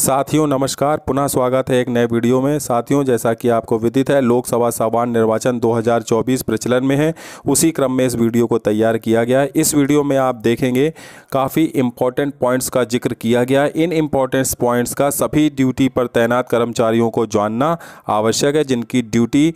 साथियों नमस्कार, पुनः स्वागत है एक नए वीडियो में। साथियों, जैसा कि आपको विदित है, लोकसभा सामान्य निर्वाचन 2024 प्रचलन में है। उसी क्रम में इस वीडियो को तैयार किया गया है। इस वीडियो में आप देखेंगे काफ़ी इम्पोर्टेंट पॉइंट्स का जिक्र किया गया है। इन इम्पोर्टेंट पॉइंट्स का सभी ड्यूटी पर तैनात कर्मचारियों को जानना आवश्यक है, जिनकी ड्यूटी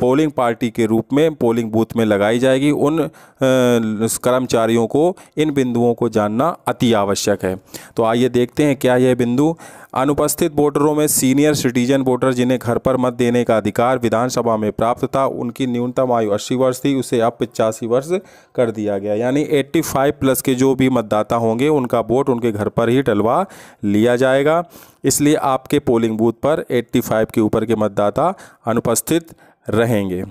पोलिंग पार्टी के रूप में पोलिंग बूथ में लगाई जाएगी। उन कर्मचारियों को इन बिंदुओं को जानना अति आवश्यक है। तो आइए देखते हैं क्या यह बिंदु। अनुपस्थित वोटरों में सीनियर सिटीजन वोटर जिन्हें घर पर मत देने का अधिकार विधानसभा में प्राप्त था, उनकी न्यूनतम आयु 80 वर्ष थी, उसे अब 85 वर्ष कर दिया गया। यानी 85 प्लस के जो भी मतदाता होंगे उनका वोट उनके घर पर ही डलवा लिया जाएगा। इसलिए आपके पोलिंग बूथ पर 85 के ऊपर के मतदाता अनुपस्थित रहेंगे।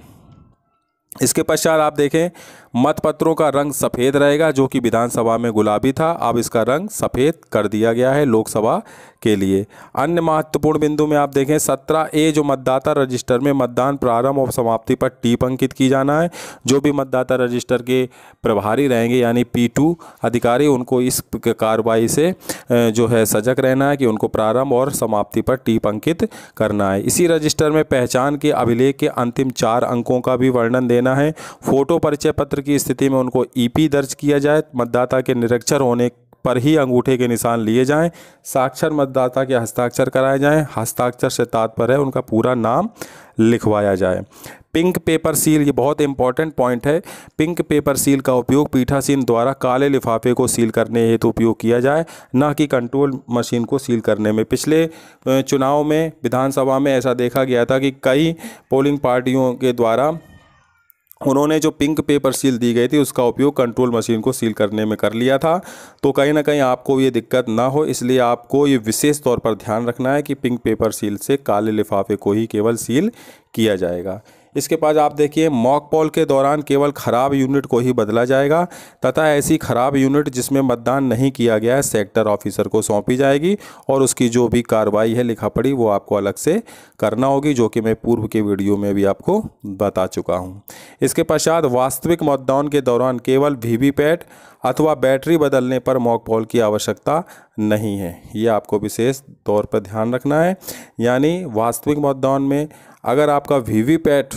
इसके पश्चात आप देखें, मतपत्रों का रंग सफ़ेद रहेगा, जो कि विधानसभा में गुलाबी था, अब इसका रंग सफ़ेद कर दिया गया है लोकसभा के लिए। अन्य महत्वपूर्ण बिंदु में आप देखें 17A जो मतदाता रजिस्टर में मतदान प्रारंभ और समाप्ति पर टीप अंकित की जाना है। जो भी मतदाता रजिस्टर के प्रभारी रहेंगे यानी P2 अधिकारी, उनको इस कार्रवाई से जो है सजग रहना है कि उनको प्रारंभ और समाप्ति पर टीप अंकित करना है। इसी रजिस्टर में पहचान के अभिलेख के अंतिम 4 अंकों का भी वर्णन देना है। फोटो परिचय पत्र की स्थिति में उनको EP दर्ज किया जाए। मतदाता के निरक्षर होने पर ही अंगूठे के निशान लिए जाएं। साक्षर मतदाता के हस्ताक्षर कराए जाएं। हस्ताक्षर से तात्पर्य है उनका पूरा नाम लिखवाया जाए। पिंक पेपर सील, ये बहुत इंपॉर्टेंट पॉइंट है। पिंक पेपर सील का उपयोग पीठासीन द्वारा काले लिफाफे को सील करने हेतु उपयोग किया जाए, न कि कंट्रोल मशीन को सील करने में। पिछले चुनाव में विधानसभा में ऐसा देखा गया था कि कई पोलिंग पार्टियों के द्वारा उन्होंने जो पिंक पेपर सील दी गई थी उसका उपयोग कंट्रोल मशीन को सील करने में कर लिया था। तो कहीं ना कहीं आपको ये दिक्कत ना हो, इसलिए आपको ये विशेष तौर पर ध्यान रखना है कि पिंक पेपर सील से काले लिफाफे को ही केवल सील किया जाएगा। इसके बाद आप देखिए, मॉक पोल के दौरान केवल खराब यूनिट को ही बदला जाएगा तथा ऐसी खराब यूनिट जिसमें मतदान नहीं किया गया है सेक्टर ऑफिसर को सौंपी जाएगी और उसकी जो भी कार्रवाई है लिखा पढ़ी वो आपको अलग से करना होगी, जो कि मैं पूर्व के वीडियो में भी आपको बता चुका हूँ। इसके पश्चात वास्तविक मतदान के दौरान केवल वीवीपैट अथवा बैटरी बदलने पर मॉक पोल की आवश्यकता नहीं है। ये आपको विशेष तौर पर ध्यान रखना है। यानी वास्तविक मतदान में अगर आपका वीवीपैट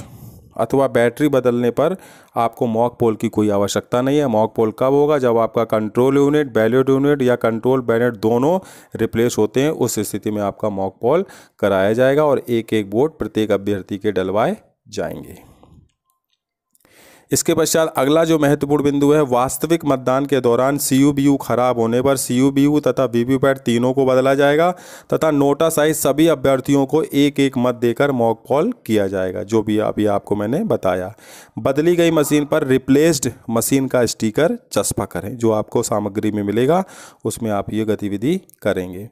अथवा बैटरी बदलने पर आपको मॉक पोल की कोई आवश्यकता नहीं है। मॉक पोल कब होगा? जब आपका कंट्रोल यूनिट, बैलेट यूनिट या कंट्रोल बैलेट दोनों रिप्लेस होते हैं, उस स्थिति में आपका मॉक पोल कराया जाएगा और एक एक वोट प्रत्येक अभ्यर्थी के डलवाए जाएंगे। इसके पश्चात अगला जो महत्वपूर्ण बिंदु है, वास्तविक मतदान के दौरान CUBU खराब होने पर CUBU तथा वीवीपैट तीनों को बदला जाएगा तथा नोटा साइज सभी अभ्यर्थियों को एक एक मत देकर मॉक पोल किया जाएगा, जो भी अभी आपको मैंने बताया। बदली गई मशीन पर रिप्लेस्ड मशीन का स्टिकर चस्पा करें, जो आपको सामग्री में मिलेगा उसमें आप ये गतिविधि करेंगे।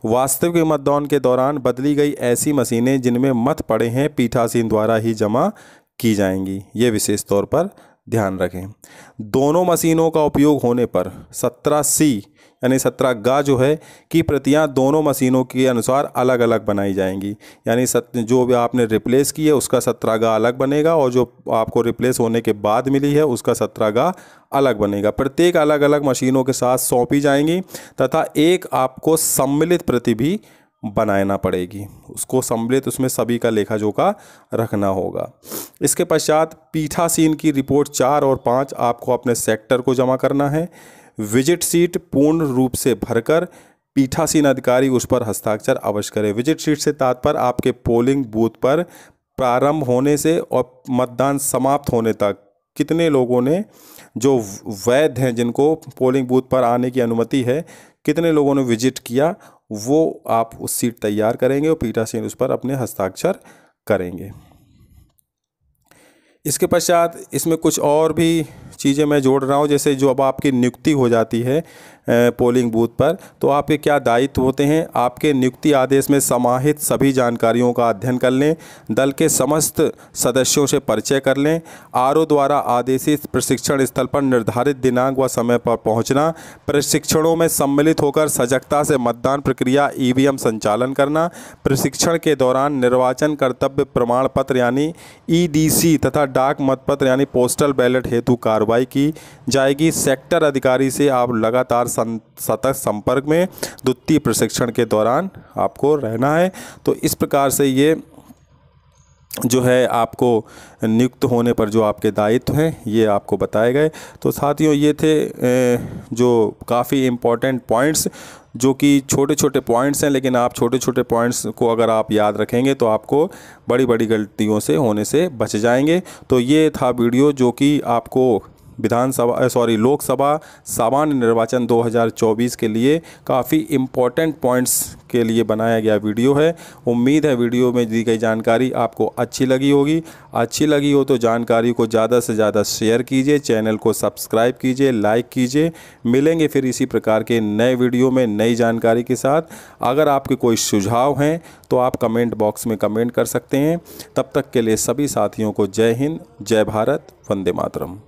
वास्तविक मतदान के दौरान बदली गई ऐसी मशीनें जिनमें मत पड़े हैं पीठासीन द्वारा ही जमा की जाएंगी, ये विशेष तौर पर ध्यान रखें। दोनों मशीनों का उपयोग होने पर 17C यानी 17G जो है कि प्रतियां दोनों मशीनों के अनुसार अलग अलग बनाई जाएंगी। यानी जो भी आपने रिप्लेस की है उसका 17G अलग बनेगा और जो आपको रिप्लेस होने के बाद मिली है उसका 17G अलग बनेगा। प्रत्येक अलग अलग मशीनों के साथ सौंपी जाएंगी तथा एक आपको सम्मिलित प्रति भी बनाना पड़ेगी। उसको सम्मिलित, उसमें सभी का लेखा जोखा रखना होगा। इसके पश्चात पीठासीन की रिपोर्ट 4 और 5 आपको अपने सेक्टर को जमा करना है। विजिट सीट पूर्ण रूप से भरकर पीठासीन अधिकारी उस पर हस्ताक्षर अवश्य करें। विजिट सीट से तात्पर्य आपके पोलिंग बूथ पर प्रारंभ होने से और मतदान समाप्त होने तक कितने लोगों ने, जो वैध हैं जिनको पोलिंग बूथ पर आने की अनुमति है, कितने लोगों ने विजिट किया, वो आप उस सीट तैयार करेंगे और पीठासीन उस पर अपने हस्ताक्षर करेंगे। इसके पश्चात इसमें कुछ और भी चीज़ें मैं जोड़ रहा हूँ, जैसे जो अब आपकी नियुक्ति हो जाती है पोलिंग बूथ पर, तो आपके क्या दायित्व होते हैं। आपके नियुक्ति आदेश में समाहित सभी जानकारियों का अध्ययन कर लें। दल के समस्त सदस्यों से परिचय कर लें। RO द्वारा आदेशित प्रशिक्षण स्थल पर निर्धारित दिनांक व समय पर पहुंचना। प्रशिक्षणों में सम्मिलित होकर सजगता से मतदान प्रक्रिया EVM संचालन करना। प्रशिक्षण के दौरान निर्वाचन कर्तव्य प्रमाण पत्र यानी EDC तथा डाक मतपत्र यानी पोस्टल बैलेट हेतु कार्रवाई की जाएगी। सेक्टर अधिकारी से आप लगातार सतत संपर्क में द्वितीय प्रशिक्षण के दौरान आपको रहना है। तो इस प्रकार से ये जो है आपको नियुक्त होने पर जो आपके दायित्व हैं ये आपको बताए गए। तो साथियों ये थे जो काफ़ी इम्पोर्टेंट पॉइंट्स, जो कि छोटे छोटे पॉइंट्स हैं, लेकिन आप छोटे छोटे पॉइंट्स को अगर आप याद रखेंगे तो आपको बड़ी बड़ी गलतियों से होने से बच जाएंगे। तो ये था वीडियो जो कि आपको लोकसभा सामान्य निर्वाचन 2024 के लिए काफ़ी इम्पोर्टेंट पॉइंट्स के लिए बनाया गया वीडियो है। उम्मीद है वीडियो में दी गई जानकारी आपको अच्छी लगी होगी। अच्छी लगी हो तो जानकारी को ज़्यादा से ज़्यादा शेयर कीजिए, चैनल को सब्सक्राइब कीजिए, लाइक कीजिए। मिलेंगे फिर इसी प्रकार के नए वीडियो में नई जानकारी के साथ। अगर आपके कोई सुझाव हैं तो आप कमेंट बॉक्स में कमेंट कर सकते हैं। तब तक के लिए सभी साथियों को जय हिंद, जय भारत, वंदे मातरम।